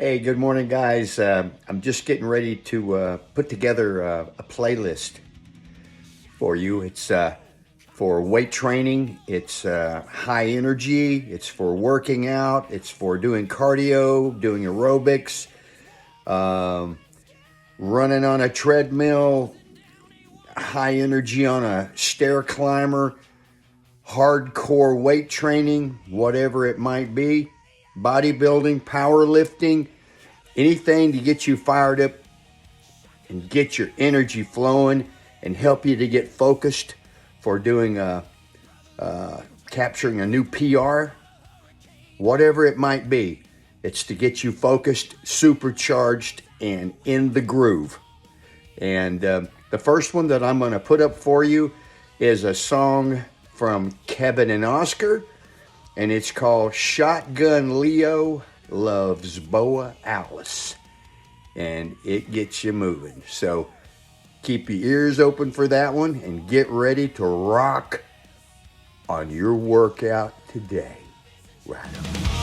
Hey, good morning, guys. I'm just getting ready to put together a playlist for you. It's for weight training, it's high energy, it's for working out, it's for doing cardio, doing aerobics, um, running on a treadmill, high energy on a stair climber, hardcore weight training, whatever it might be, bodybuilding, powerlifting, anything to get you fired up and get your energy flowing and help you to get focused for doing capturing a new PR, whatever it might be. It's to get you focused, supercharged, and in the groove. And the first one that I'm going to put up for you is a song from Kebin and Oscar, and it's called Shotgun Leo Loves Boa Alice. And it gets you moving. So keep your ears open for that one and get ready to rock on your workout today. Right on.